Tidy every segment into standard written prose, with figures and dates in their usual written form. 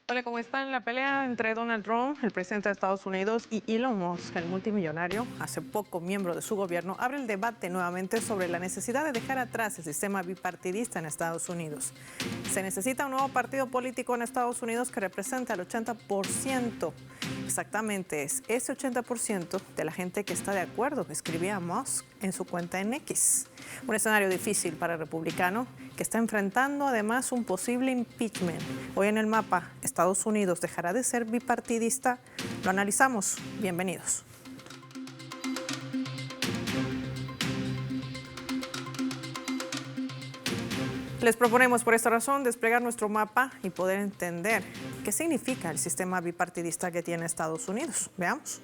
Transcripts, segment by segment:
Hola, ¿cómo están? La pelea entre Donald Trump, el presidente de Estados Unidos, y Elon Musk, el multimillonario, hace poco miembro de su gobierno, abre el debate nuevamente sobre la necesidad de dejar atrás el sistema bipartidista en Estados Unidos. Se necesita un nuevo partido político en Estados Unidos que represente al 80%. Exactamente, es ese 80% de la gente que está de acuerdo, escribía Musk en su cuenta en X. Un escenario difícil para el republicano que está enfrentando además un posible impeachment. Hoy en el mapa, Estados Unidos dejará de ser bipartidista. Lo analizamos. Bienvenidos. Les proponemos por esta razón desplegar nuestro mapa y poder entender qué significa el sistema bipartidista que tiene Estados Unidos. Veamos.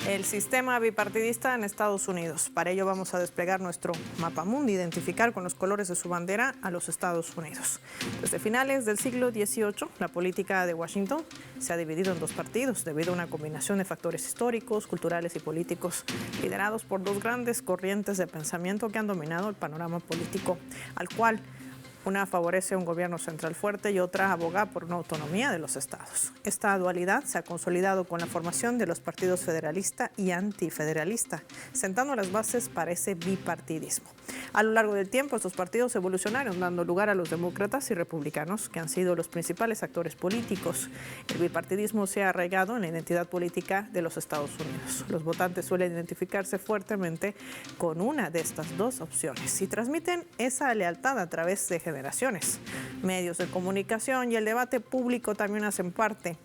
El sistema bipartidista en Estados Unidos. Para ello vamos a desplegar nuestro mapa mundi, identificar con los colores de su bandera a los Estados Unidos. Desde finales del siglo XVIII, la política de Washington se ha dividido en dos partidos debido a una combinación de factores históricos, culturales y políticos, liderados por dos grandes corrientes de pensamiento que han dominado el panorama político, al cual una favorece un gobierno central fuerte y otra aboga por una autonomía de los estados. Esta dualidad se ha consolidado con la formación de los partidos federalista y antifederalista, sentando las bases para ese bipartidismo. A lo largo del tiempo, estos partidos evolucionaron, dando lugar a los demócratas y republicanos, que han sido los principales actores políticos. El bipartidismo se ha arraigado en la identidad política de los Estados Unidos. Los votantes suelen identificarse fuertemente con una de estas dos opciones y transmiten esa lealtad a través de generaciones. Medios de comunicación y el debate público también hacen parte.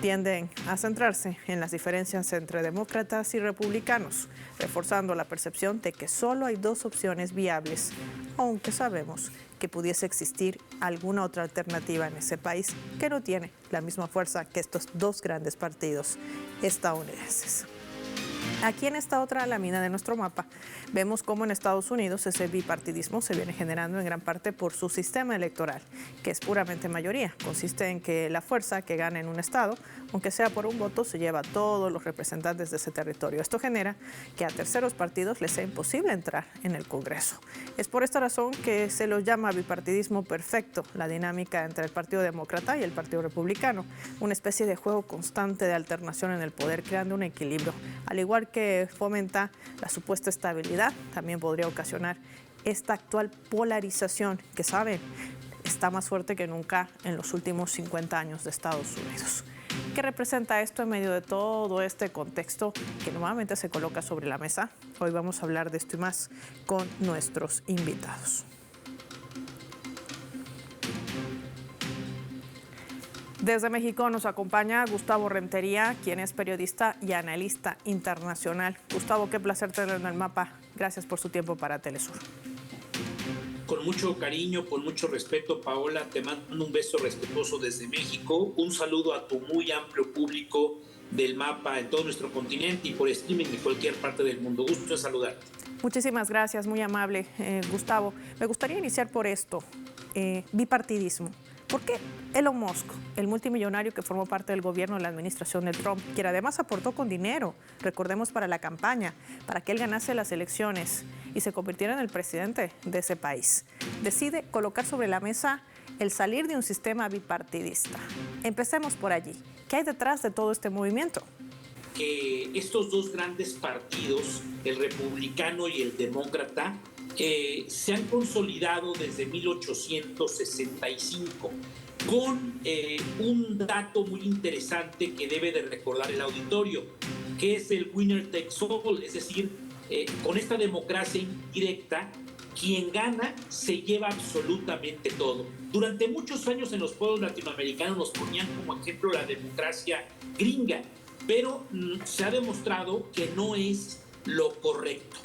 Tienden a centrarse en las diferencias entre demócratas y republicanos, reforzando la percepción de que solo hay dos opciones viables, aunque sabemos que pudiese existir alguna otra alternativa en ese país que no tiene la misma fuerza que estos dos grandes partidos estadounidenses. Aquí en esta otra lámina de nuestro mapa vemos cómo en Estados Unidos ese bipartidismo se viene generando en gran parte por su sistema electoral, que es puramente mayoría. Consiste en que la fuerza que gana en un estado, aunque sea por un voto, se lleva a todos los representantes de ese territorio. Esto genera que a terceros partidos les sea imposible entrar en el Congreso. Es por esta razón que se lo llama bipartidismo perfecto, la dinámica entre el Partido Demócrata y el Partido Republicano, una especie de juego constante de alternación en el poder, creando un equilibrio. Al igual que fomenta la supuesta estabilidad, también podría ocasionar esta actual polarización que, saben, está más fuerte que nunca en los últimos 50 años de Estados Unidos. ¿Qué representa esto en medio de todo este contexto que normalmente se coloca sobre la mesa? Hoy vamos a hablar de esto y más con nuestros invitados. Desde México nos acompaña Gustavo Rentería, quien es periodista y analista internacional. Gustavo, qué placer tenerlo en el mapa. Gracias por su tiempo para Telesur. Con mucho cariño, con mucho respeto, Paola, te mando un beso respetuoso desde México. Un saludo a tu muy amplio público del mapa en todo nuestro continente y por streaming de cualquier parte del mundo. Gusto en saludarte. Muchísimas gracias, muy amable, Gustavo. Me gustaría iniciar por esto, bipartidismo. ¿Por qué Elon Musk, el multimillonario que formó parte del gobierno de la administración de Trump, quien además aportó con dinero, recordemos, para la campaña, para que él ganase las elecciones y se convirtiera en el presidente de ese país, decide colocar sobre la mesa el salir de un sistema bipartidista? Empecemos por allí. ¿Qué hay detrás de todo este movimiento? Que estos dos grandes partidos, el republicano y el demócrata, se han consolidado desde 1865 con un dato muy interesante que debe de recordar el auditorio, que es el winner takes all, es decir, con esta democracia indirecta, quien gana se lleva absolutamente todo. Durante muchos años en los pueblos latinoamericanos nos ponían como ejemplo la democracia gringa, pero se ha demostrado que no es lo correcto.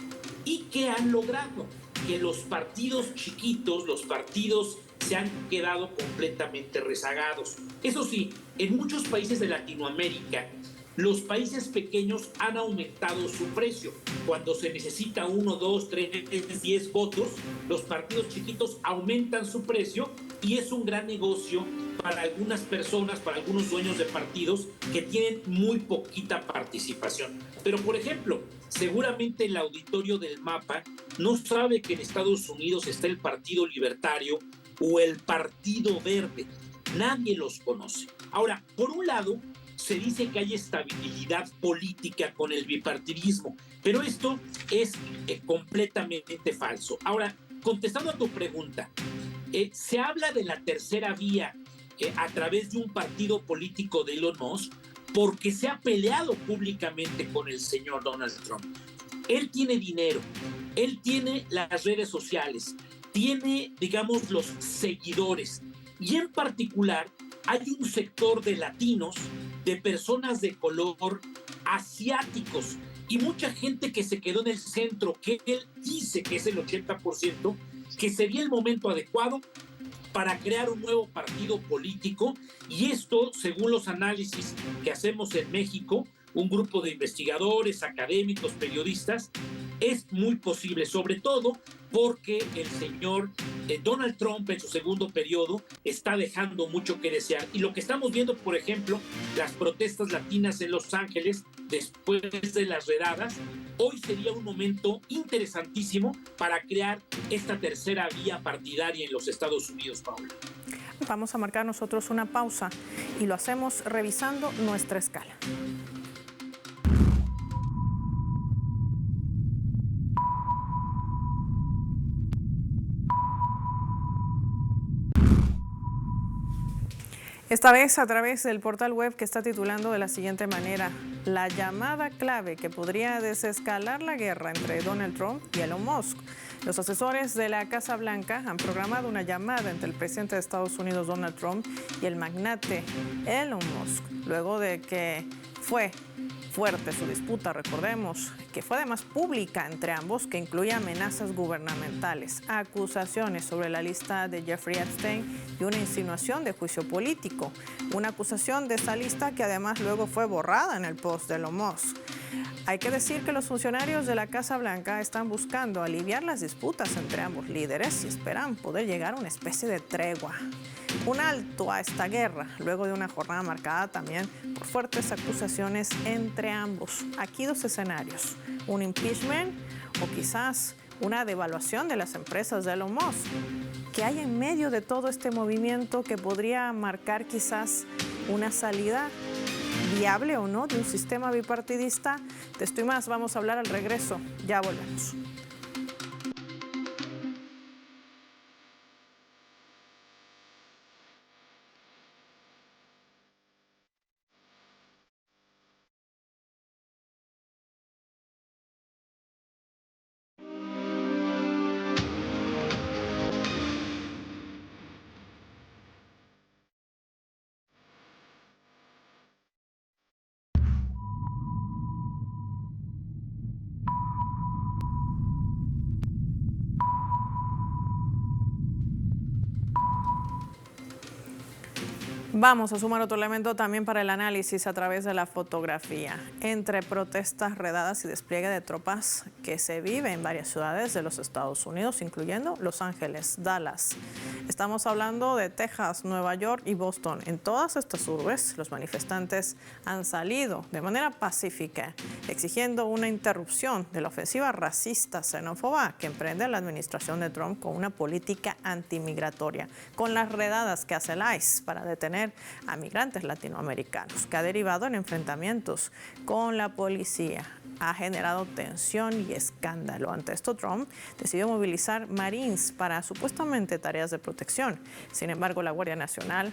¿Y qué han logrado? Que los partidos chiquitos, los partidos se han quedado completamente rezagados. Eso sí, en muchos países de Latinoamérica, los países pequeños han aumentado su precio. Cuando se necesita 1, 2, 3, 10 votos, los partidos chiquitos aumentan su precio y es un gran negocio para algunas personas, para algunos dueños de partidos que tienen muy poquita participación. Pero, por ejemplo, seguramente el auditorio del mapa no sabe que en Estados Unidos está el Partido Libertario, o el Partido Verde. Nadie los conoce. Ahora, por un lado, se dice que hay estabilidad política con el bipartidismo, pero esto es completamente falso. Ahora, contestando a tu pregunta, se habla de la tercera vía a través de un partido político de Elon Musk porque se ha peleado públicamente con el señor Donald Trump. Él tiene dinero, él tiene las redes sociales, tiene, digamos, los seguidores, y en particular hay un sector de latinos, de personas de color, asiáticos, y mucha gente que se quedó en el centro, que él dice que es el 80%, que sería el momento adecuado para crear un nuevo partido político, y esto, según los análisis que hacemos en México, un grupo de investigadores, académicos, periodistas, es muy posible, sobre todo porque el señor Donald Trump en su segundo periodo está dejando mucho que desear. Y lo que estamos viendo, por ejemplo, las protestas latinas en Los Ángeles después de las redadas, hoy sería un momento interesantísimo para crear esta tercera vía partidaria en los Estados Unidos, Paula. Vamos a marcar nosotros una pausa y lo hacemos revisando nuestra escala. Esta vez a través del portal web que está titulando de la siguiente manera: la llamada clave que podría desescalar la guerra entre Donald Trump y Elon Musk. Los asesores de la Casa Blanca han programado una llamada entre el presidente de Estados Unidos, Donald Trump, y el magnate Elon Musk, luego de que fue fuerte su disputa, recordemos, que fue además pública entre ambos, que incluye amenazas gubernamentales, acusaciones sobre la lista de Jeffrey Epstein y una insinuación de juicio político. Una acusación de esa lista que además luego fue borrada en el post de Elon Musk. Hay que decir que los funcionarios de la Casa Blanca están buscando aliviar las disputas entre ambos líderes y esperan poder llegar a una especie de tregua. Un alto a esta guerra, luego de una jornada marcada también por fuertes acusaciones entre ambos. Aquí dos escenarios: un impeachment o quizás una devaluación de las empresas de Elon Musk. ¿Qué hay en medio de todo este movimiento que podría marcar quizás una salida viable o no de un sistema bipartidista? De esto y más vamos a hablar al regreso. Ya volvemos. Vamos a sumar otro elemento también para el análisis a través de la fotografía. Entre protestas, redadas y despliegue de tropas que se vive en varias ciudades de los Estados Unidos, incluyendo Los Ángeles, Dallas. Estamos hablando de Texas, Nueva York y Boston. En todas estas urbes, los manifestantes han salido de manera pacífica, exigiendo una interrupción de la ofensiva racista xenófoba que emprende la administración de Trump con una política antimigratoria, con las redadas que hace el ICE para detener a migrantes latinoamericanos, que ha derivado en enfrentamientos con la policía. Ha generado tensión y escándalo. Ante esto, Trump decidió movilizar Marines para supuestamente tareas de protección. Sin embargo, la Guardia Nacional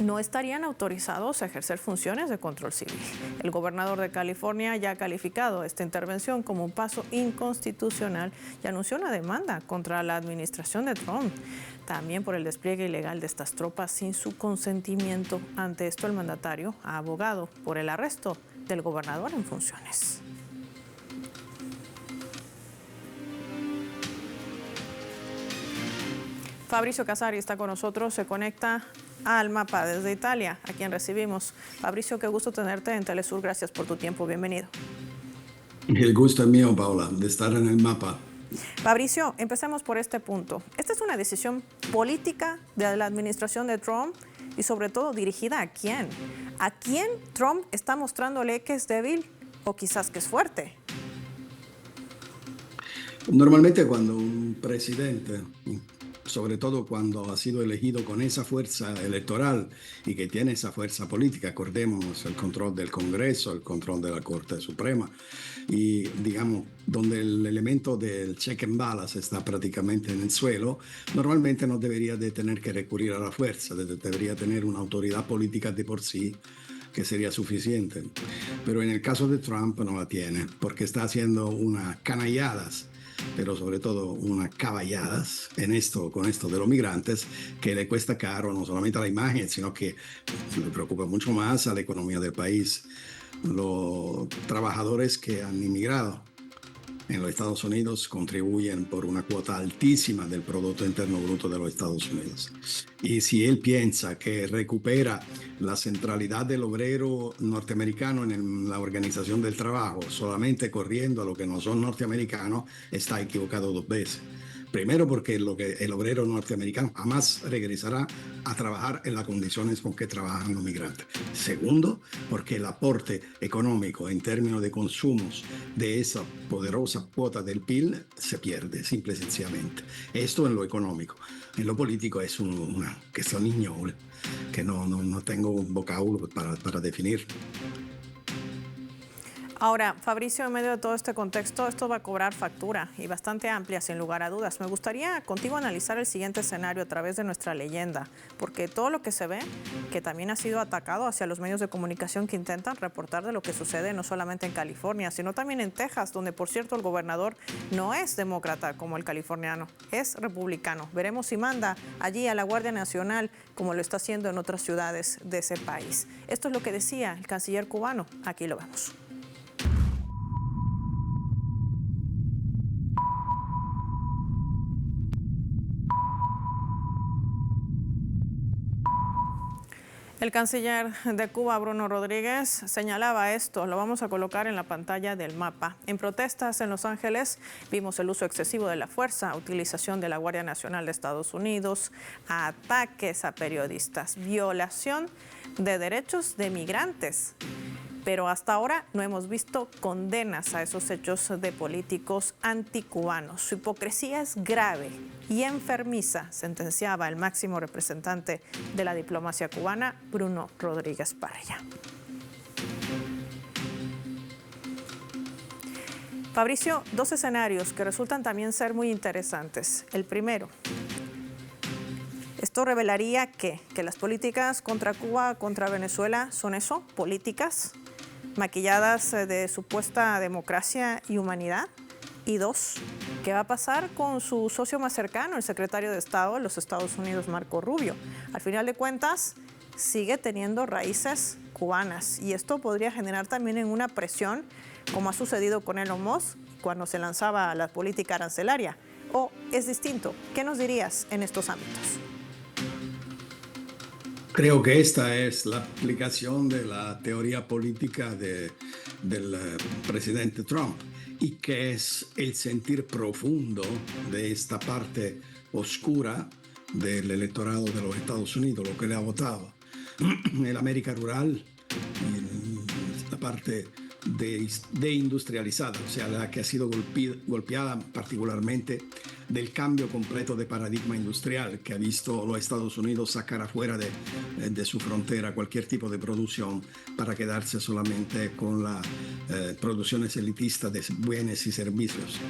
no estarían autorizados a ejercer funciones de control civil. El gobernador de California ya ha calificado esta intervención como un paso inconstitucional y anunció una demanda contra la administración de Trump, también por el despliegue ilegal de estas tropas sin su consentimiento. Ante esto, el mandatario ha abogado por el arresto del gobernador en funciones. Fabrizio Casari está con nosotros, se conecta al Mapa desde Italia, a quien recibimos. Fabrizio, qué gusto tenerte en Telesur, gracias por tu tiempo, bienvenido. El gusto es mío, Paula, de estar en el Mapa. Fabrizio, empecemos por este punto. Esta es una decisión política de la administración de Trump y sobre todo dirigida ¿a quién? ¿A quién Trump está mostrándole que es débil o quizás que es fuerte? Normalmente cuando un presidente sobre todo cuando ha sido elegido con esa fuerza electoral y que tiene esa fuerza política, acordémonos, el control del Congreso, el control de la Corte Suprema, y digamos, donde el elemento del check and balance está prácticamente en el suelo, normalmente no debería de tener que recurrir a la fuerza, debería tener una autoridad política de por sí que sería suficiente. Pero en el caso de Trump no la tiene, porque está haciendo unas canalladas, pero sobre todo unas caballadas con esto de los migrantes, que le cuesta caro no solamente a la imagen, sino que le preocupa mucho más a la economía del país. Los trabajadores que han inmigrado en los Estados Unidos contribuyen por una cuota altísima del Producto Interno Bruto de los Estados Unidos. Y si él piensa que recupera la centralidad del obrero norteamericano en la organización del trabajo solamente corriendo a los que no son norteamericanos, está equivocado dos veces. Primero, porque el obrero norteamericano jamás regresará a trabajar en las condiciones con que trabajan los migrantes. Segundo, porque el aporte económico en términos de consumos de esa poderosa cuota del PIB se pierde, simple y sencillamente. Esto en lo económico. En lo político es una cuestión ignoble, que no tengo un vocabulario para definir. Ahora, Fabricio, en medio de todo este contexto, esto va a cobrar factura y bastante amplia, sin lugar a dudas. Me gustaría contigo analizar el siguiente escenario a través de nuestra leyenda, porque todo lo que se ve, que también ha sido atacado hacia los medios de comunicación que intentan reportar de lo que sucede no solamente en California, sino también en Texas, donde, por cierto, el gobernador no es demócrata como el californiano, es republicano. Veremos si manda allí a la Guardia Nacional, como lo está haciendo en otras ciudades de ese país. Esto es lo que decía el canciller cubano. Aquí lo vemos. El canciller de Cuba, Bruno Rodríguez, señalaba esto, lo vamos a colocar en la pantalla del mapa. En protestas en Los Ángeles vimos el uso excesivo de la fuerza, utilización de la Guardia Nacional de Estados Unidos, ataques a periodistas, violación de derechos de migrantes. Pero hasta ahora no hemos visto condenas a esos hechos de políticos anticubanos. Su hipocresía es grave y enfermiza, sentenciaba el máximo representante de la diplomacia cubana, Bruno Rodríguez Parrilla. Fabricio, dos escenarios que resultan también ser muy interesantes. El primero, esto revelaría que las políticas contra Cuba, contra Venezuela, son eso, políticas maquilladas de supuesta democracia y humanidad. Y dos, ¿qué va a pasar con su socio más cercano, el secretario de Estado de los Estados Unidos, Marco Rubio? Al final de cuentas, sigue teniendo raíces cubanas y esto podría generar también en una presión, como ha sucedido con Elon Musk cuando se lanzaba la política arancelaria. ¿O es distinto? ¿Qué nos dirías en estos ámbitos? Creo que esta es la aplicación de la teoría política del presidente Trump y que es el sentir profundo de esta parte oscura del electorado de los Estados Unidos, lo que le ha votado. En América rural, esta parte de industrializada, o sea, la que ha sido golpeada particularmente del cambio completo de paradigma industrial que ha visto los Estados Unidos sacar afuera de su frontera cualquier tipo de producción para quedarse solamente con las producciones elitistas de bienes y servicios.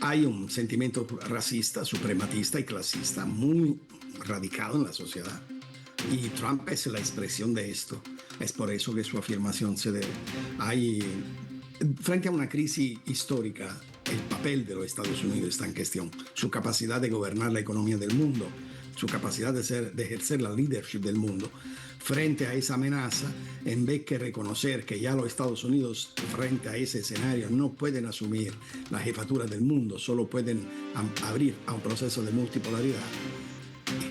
Hay un sentimiento racista, suprematista y clasista muy radicado en la sociedad. Y Trump es la expresión de esto. Es por eso que su afirmación se debe. Frente a una crisis histórica, el papel de los Estados Unidos está en cuestión. Su capacidad de gobernar la economía del mundo, su capacidad de ejercer la leadership del mundo. Frente a esa amenaza, en vez de reconocer que ya los Estados Unidos, frente a ese escenario, no pueden asumir la jefatura del mundo, solo pueden abrir a un proceso de multipolaridad.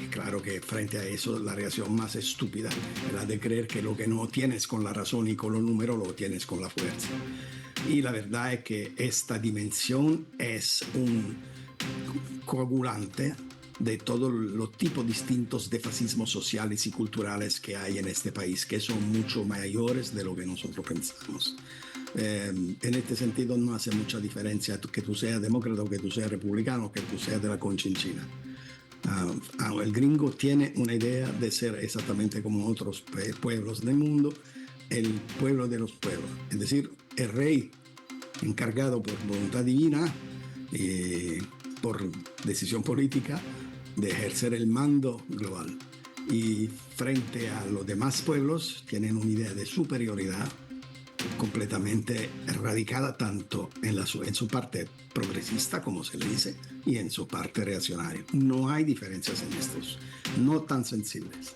Claro que frente a eso la reacción más estúpida es la de creer que lo que no tienes con la razón y con los números lo tienes con la fuerza. Y la verdad es que esta dimensión es un coagulante de todos los tipos distintos de fascismos sociales y culturales que hay en este país, que son mucho mayores de lo que nosotros pensamos. En este sentido no hace mucha diferencia que tú seas demócrata o que tú seas republicano o que tú seas de la Conchinchina. El gringo tiene una idea de ser exactamente como otros pueblos del mundo, el pueblo de los pueblos, es decir, el rey encargado por voluntad divina y por decisión política de ejercer el mando global. Y frente a los demás pueblos tienen una idea de superioridad completamente radicada tanto en su parte progresista, como se le dice, y en su parte reaccionaria. No hay diferencias en estos, no tan sensibles.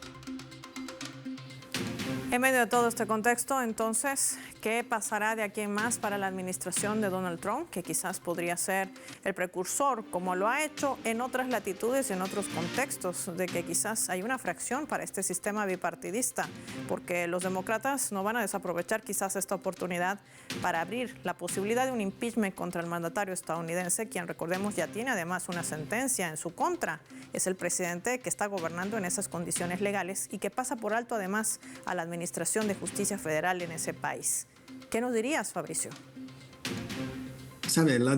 En medio de todo este contexto, entonces, ¿qué pasará de aquí en más para la administración de Donald Trump, que quizás podría ser el precursor, como lo ha hecho en otras latitudes y en otros contextos, de que quizás hay una fracción para este sistema bipartidista, porque los demócratas no van a desaprovechar quizás esta oportunidad para abrir la posibilidad de un impeachment contra el mandatario estadounidense, quien, recordemos, ya tiene además una sentencia en su contra? Es el presidente que está gobernando en esas condiciones legales y que pasa por alto además a la Administración de Justicia Federal en ese país. ¿Qué nos dirías, Fabricio? ¿Sabe? La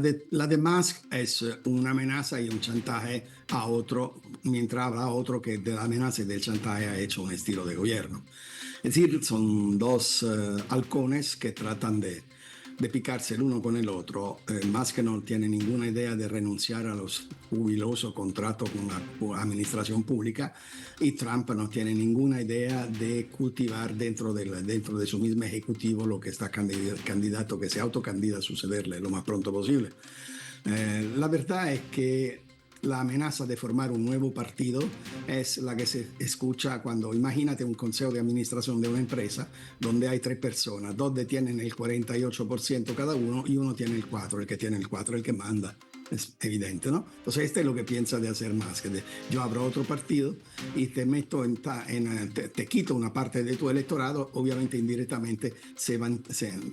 de Musk es una amenaza y un chantaje a otro, mientras habrá otro que de la amenaza y del chantaje ha hecho un estilo de gobierno. Es decir, son dos halcones que tratan de picarse el uno con el otro. Musk no tiene ninguna idea de renunciar a los jubilosos contratos con la administración pública y Trump no tiene ninguna idea de cultivar dentro de su mismo ejecutivo lo que está candidato, que se autocandida a sucederle lo más pronto posible. La verdad es que la amenaza de formar un nuevo partido es la que se escucha cuando, imagínate un consejo de administración de una empresa donde hay 3 personas, 2 detienen el 48% cada uno y uno tiene el 4%, el que tiene el 4% el que manda. Es evidente, ¿no? Entonces, este es lo que piensa de hacer Musk. Yo abro otro partido y te meto te quito una parte de tu electorado. Obviamente, indirectamente,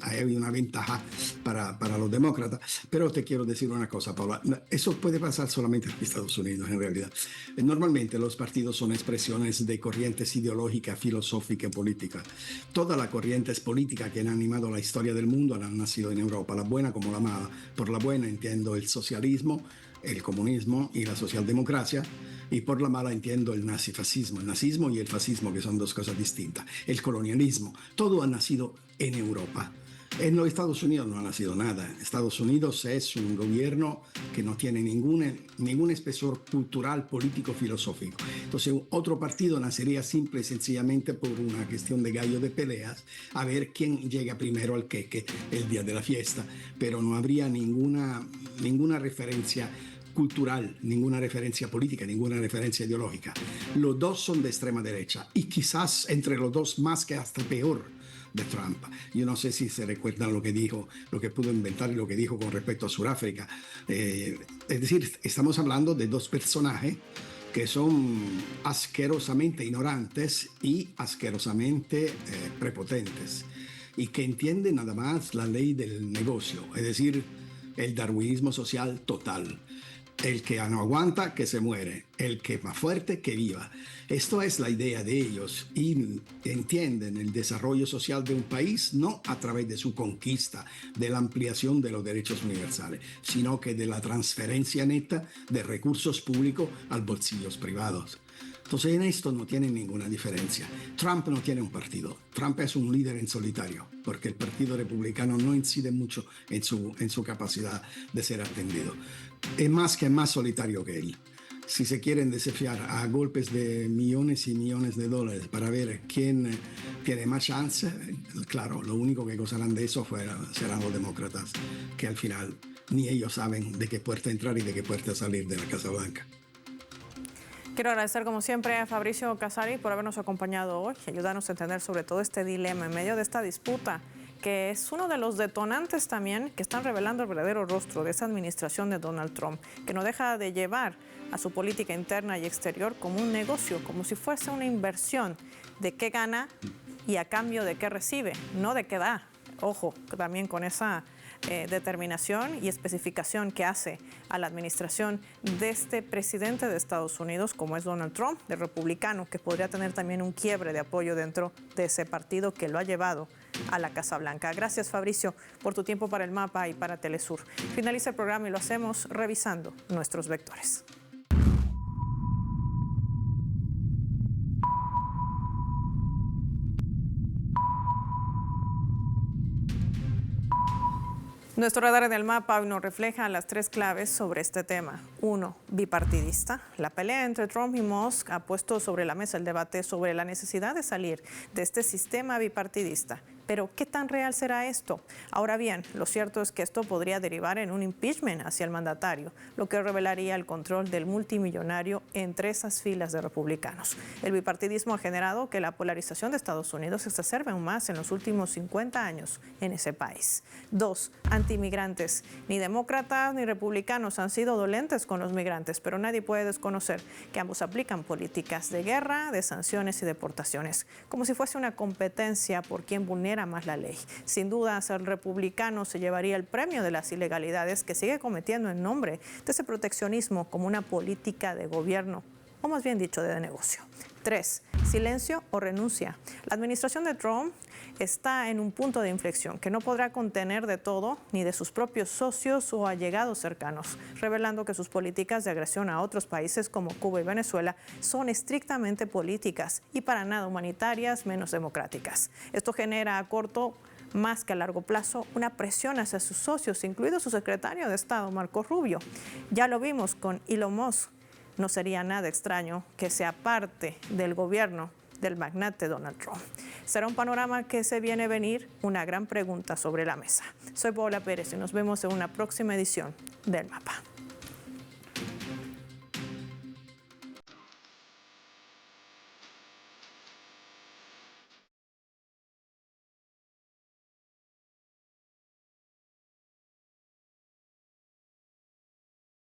hay una ventaja para los demócratas. Pero te quiero decir una cosa, Paula. Eso puede pasar solamente en Estados Unidos, en realidad. Normalmente, los partidos son expresiones de corrientes ideológicas, filosóficas, políticas. Todas las corrientes políticas que han animado la historia del mundo han nacido en Europa, la buena como la mala. Por la buena entiendo el socialismo, el comunismo y la socialdemocracia, y por la mala entiendo el nazifascismo, el nazismo y el fascismo, que son dos cosas distintas, el colonialismo. Todo ha nacido en Europa. En los Estados Unidos no ha nacido nada. Estados Unidos es un gobierno que no tiene ningún espesor cultural, político, filosófico. Entonces, otro partido nacería simple y sencillamente por una cuestión de gallo de peleas, a ver quién llega primero al queque el día de la fiesta, pero no habría ninguna referencia cultural, ninguna referencia política, ninguna referencia ideológica. Los dos son de extrema derecha y quizás entre los dos más que hasta peor de Trump. Yo no sé si se recuerdan lo que dijo, lo que pudo inventar y lo que dijo con respecto a Sudáfrica. Es decir, estamos hablando de dos personajes que son asquerosamente ignorantes y asquerosamente prepotentes y que entienden nada más la ley del negocio, es decir, el darwinismo social total. El que no aguanta, que se muere. El que es más fuerte, que viva. Esto es la idea de ellos y entienden el desarrollo social de un país no a través de su conquista, de la ampliación de los derechos universales, sino que de la transferencia neta de recursos públicos a bolsillos privados. Entonces en esto no tienen ninguna diferencia. Trump no tiene un partido. Trump es un líder en solitario, porque el Partido Republicano no incide mucho en su capacidad de ser atendido. Es más solitario que él. Si se quieren desafiar a golpes de millones y millones de dólares para ver quién tiene más chance, claro, lo único que gozarán de eso serán los demócratas, que al final ni ellos saben de qué puerta entrar y de qué puerta salir de la Casa Blanca. Quiero agradecer como siempre a Fabricio Casari por habernos acompañado hoy y ayudarnos a entender sobre todo este dilema en medio de esta disputa, que es uno de los detonantes también que están revelando el verdadero rostro de esa administración de Donald Trump, que no deja de llevar a su política interna y exterior como un negocio, como si fuese una inversión de qué gana y a cambio de qué recibe, no de qué da. Ojo, también con esa determinación y especificación que hace a la administración de este presidente de Estados Unidos, como es Donald Trump, de republicano, que podría tener también un quiebre de apoyo dentro de ese partido que lo ha llevado a la Casa Blanca. Gracias, Fabricio, por tu tiempo para el Mapa y para Telesur. Finaliza el programa y lo hacemos revisando nuestros vectores. Nuestro radar en el mapa hoy nos refleja las tres claves sobre este tema. 1. Bipartidista. La pelea entre Trump y Musk ha puesto sobre la mesa el debate sobre la necesidad de salir de este sistema bipartidista. Pero, ¿qué tan real será esto? Ahora bien, lo cierto es que esto podría derivar en un impeachment hacia el mandatario, lo que revelaría el control del multimillonario entre esas filas de republicanos. El bipartidismo ha generado que la polarización de Estados Unidos se exacerbe aún más en los últimos 50 años en ese país. 2. Antimigrantes. Ni demócratas ni republicanos han sido dolentes con los migrantes, pero nadie puede desconocer que ambos aplican políticas de guerra, de sanciones y deportaciones, como si fuese una competencia por quien vulnera más la ley. Sin duda, el republicano se llevaría el premio de las ilegalidades que sigue cometiendo en nombre de ese proteccionismo como una política de gobierno, o más bien dicho, de negocio. 3. Silencio o renuncia. La administración de Trump está en un punto de inflexión que no podrá contener de todo ni de sus propios socios o allegados cercanos, revelando que sus políticas de agresión a otros países como Cuba y Venezuela son estrictamente políticas y para nada humanitarias, menos democráticas. Esto genera a corto más que a largo plazo una presión hacia sus socios, incluido su secretario de Estado, Marco Rubio. Ya lo vimos con Elon Musk. No sería nada extraño que sea parte del gobierno del magnate Donald Trump. Será un panorama que se viene a venir, una gran pregunta sobre la mesa. Soy Paola Pérez y nos vemos en una próxima edición del Mapa.